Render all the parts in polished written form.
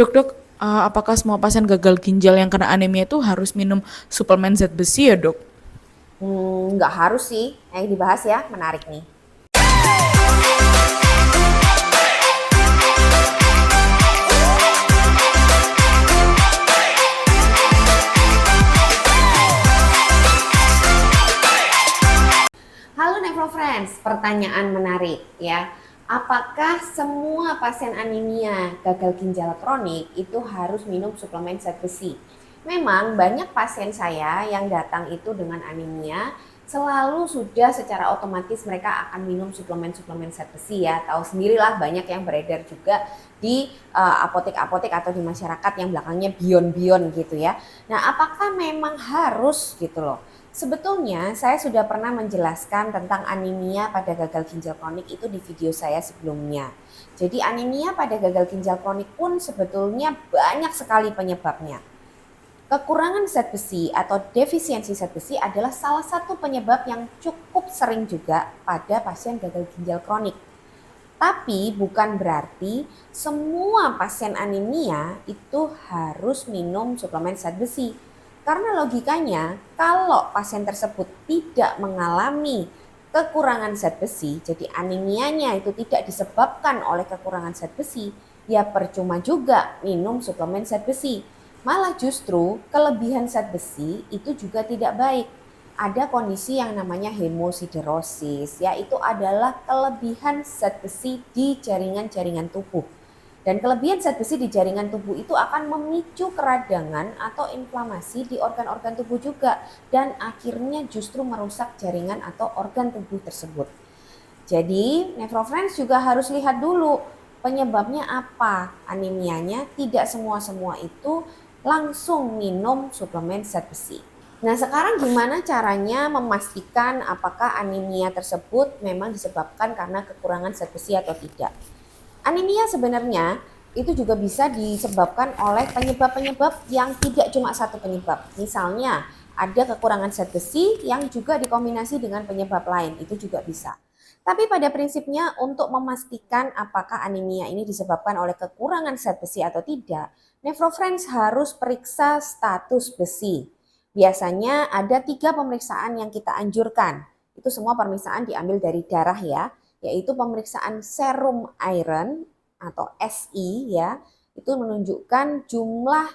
Dok, dok, apakah semua pasien gagal ginjal yang kena anemia itu harus minum suplemen zat besi ya, dok? Nggak harus sih. Ayo dibahas ya, menarik nih. Halo Nephro Friends, pertanyaan menarik ya. Apakah semua pasien anemia gagal ginjal kronik itu harus minum suplemen zat besi? Memang banyak pasien saya yang datang itu dengan anemia selalu sudah secara otomatis mereka akan minum suplemen-suplemen zat besi ya. Tahu sendirilah banyak yang beredar juga di apotek-apotek atau di masyarakat yang belakangnya bion-bion gitu ya. Nah, apakah memang harus gitu loh? Sebetulnya saya sudah pernah menjelaskan tentang anemia pada gagal ginjal kronik itu di video saya sebelumnya. Jadi anemia pada gagal ginjal kronik pun sebetulnya banyak sekali penyebabnya. Kekurangan zat besi atau defisiensi zat besi adalah salah satu penyebab yang cukup sering juga pada pasien gagal ginjal kronik. Tapi bukan berarti semua pasien anemia itu harus minum suplemen zat besi. Karena logikanya kalau pasien tersebut tidak mengalami kekurangan zat besi, jadi anemianya itu tidak disebabkan oleh kekurangan zat besi, ya percuma juga minum suplemen zat besi. Malah justru kelebihan zat besi itu juga tidak baik. Ada kondisi yang namanya hemosiderosis, yaitu adalah kelebihan zat besi di jaringan-jaringan tubuh. Dan kelebihan zat besi di jaringan tubuh itu akan memicu keradangan atau inflamasi di organ-organ tubuh juga, dan akhirnya justru merusak jaringan atau organ tubuh tersebut. Jadi, Nephrofriends juga harus lihat dulu penyebabnya apa. Anemianya tidak semua itu langsung minum suplemen zat besi. Nah, sekarang gimana caranya memastikan apakah anemia tersebut memang disebabkan karena kekurangan zat besi atau tidak? Anemia sebenarnya itu juga bisa disebabkan oleh penyebab-penyebab yang tidak cuma satu penyebab. Misalnya, ada kekurangan zat besi yang juga dikombinasi dengan penyebab lain, itu juga bisa. Tapi pada prinsipnya untuk memastikan apakah anemia ini disebabkan oleh kekurangan zat besi atau tidak, Nephrofriends harus periksa status besi. Biasanya ada 3 pemeriksaan yang kita anjurkan. Itu semua pemeriksaan diambil dari darah ya, yaitu pemeriksaan serum iron atau SI ya. Itu menunjukkan jumlah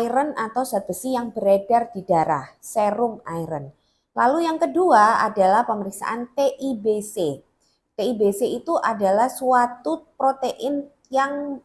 iron atau zat besi yang beredar di darah, serum iron. Lalu yang kedua adalah pemeriksaan TIBC. TIBC itu adalah suatu protein yang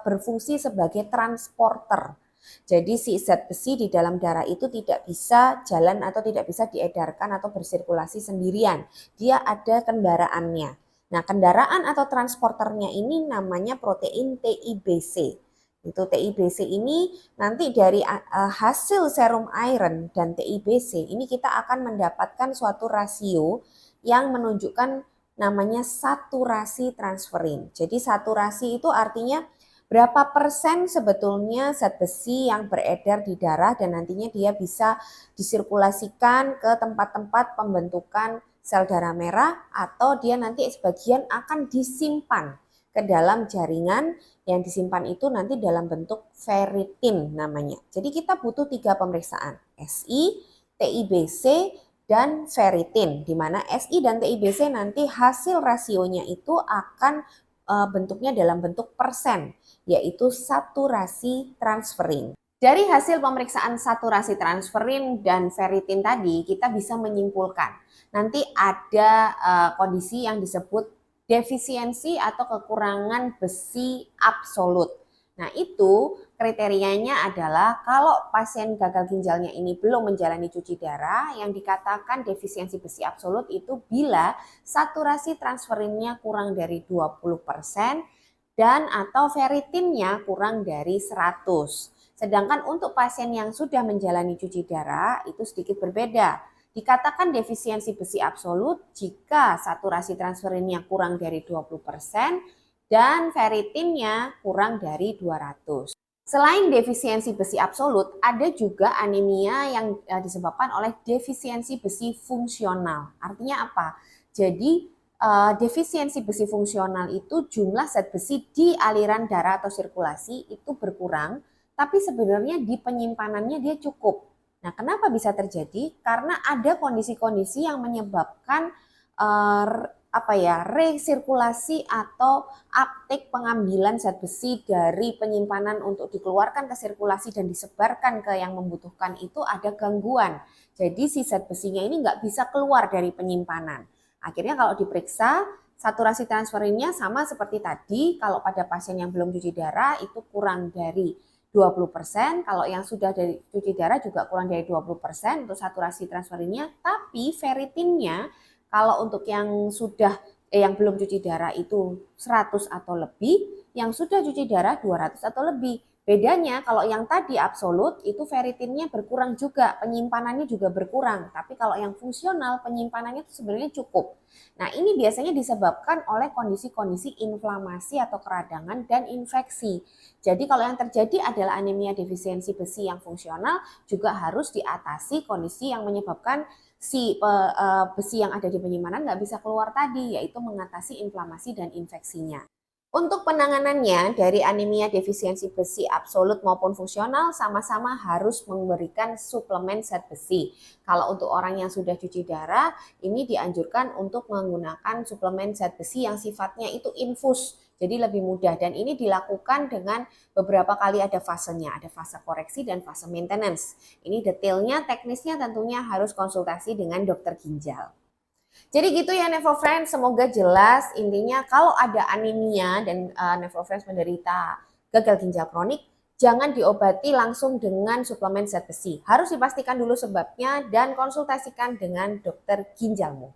berfungsi sebagai transporter. Jadi si zat besi di dalam darah itu tidak bisa jalan atau tidak bisa diedarkan atau bersirkulasi sendirian. Dia ada kendaraannya. Nah, kendaraan atau transporternya ini namanya protein TIBC. Itu TIBC ini nanti dari hasil serum iron dan TIBC ini kita akan mendapatkan suatu rasio yang menunjukkan namanya saturasi transferin. Jadi saturasi itu artinya berapa persen sebetulnya zat besi yang beredar di darah dan nantinya dia bisa disirkulasikan ke tempat-tempat pembentukan sel darah merah atau dia nanti sebagian akan disimpan ke dalam jaringan yang disimpan itu nanti dalam bentuk ferritin namanya. Jadi kita butuh 3 pemeriksaan, SI, TIBC, dan ferritin, di mana SI dan TIBC nanti hasil rasionya itu akan bentuknya dalam bentuk persen, yaitu saturasi transferin. Dari hasil pemeriksaan saturasi transferin dan ferritin tadi, kita bisa menyimpulkan nanti ada kondisi yang disebut defisiensi atau kekurangan besi absolut. Nah, itu kriterianya adalah kalau pasien gagal ginjalnya ini belum menjalani cuci darah, yang dikatakan defisiensi besi absolut itu bila saturasi transferinnya kurang dari 20% dan atau ferritinnya kurang dari 100. Sedangkan untuk pasien yang sudah menjalani cuci darah itu sedikit berbeda. Dikatakan defisiensi besi absolut jika saturasi transferinnya kurang dari 20% dan ferritinnya kurang dari 200. Selain defisiensi besi absolut, ada juga anemia yang disebabkan oleh defisiensi besi fungsional. Artinya apa? Jadi defisiensi besi fungsional itu jumlah zat besi di aliran darah atau sirkulasi itu berkurang, tapi sebenarnya di penyimpanannya dia cukup. Nah, kenapa bisa terjadi? Karena ada kondisi-kondisi yang menyebabkan resirkulasi atau uptake pengambilan zat besi dari penyimpanan untuk dikeluarkan ke sirkulasi dan disebarkan ke yang membutuhkan itu ada gangguan. Jadi si zat besinya ini nggak bisa keluar dari penyimpanan. Akhirnya kalau diperiksa, saturasi transferinnya sama seperti tadi, kalau pada pasien yang belum cuci darah itu kurang dari 20%, kalau yang sudah dari cuci darah juga kurang dari 20% untuk saturasi transferinnya, tapi ferritinnya kalau untuk yang yang belum cuci darah itu 100 atau lebih, yang sudah cuci darah 200 atau lebih. Bedanya kalau yang tadi absolut itu ferritinnya berkurang juga, penyimpanannya juga berkurang. Tapi kalau yang fungsional penyimpanannya itu sebenarnya cukup. Nah, ini biasanya disebabkan oleh kondisi-kondisi inflamasi atau keradangan dan infeksi. Jadi kalau yang terjadi adalah anemia defisiensi besi yang fungsional juga harus diatasi kondisi yang menyebabkan si besi yang ada di penyimpanan nggak bisa keluar tadi, yaitu mengatasi inflamasi dan infeksinya. Untuk penanganannya dari anemia defisiensi besi absolut maupun fungsional sama-sama harus memberikan suplemen zat besi. Kalau untuk orang yang sudah cuci darah, ini dianjurkan untuk menggunakan suplemen zat besi yang sifatnya itu infus. Jadi lebih mudah dan ini dilakukan dengan beberapa kali ada fasenya, ada fase koreksi dan fase maintenance. Ini detailnya, teknisnya tentunya harus konsultasi dengan dokter ginjal. Jadi gitu ya Friends, semoga jelas. Intinya kalau ada anemia dan Friends menderita gagal ginjal kronik, jangan diobati langsung dengan suplemen zat besi. Harus dipastikan dulu sebabnya dan konsultasikan dengan dokter ginjalmu.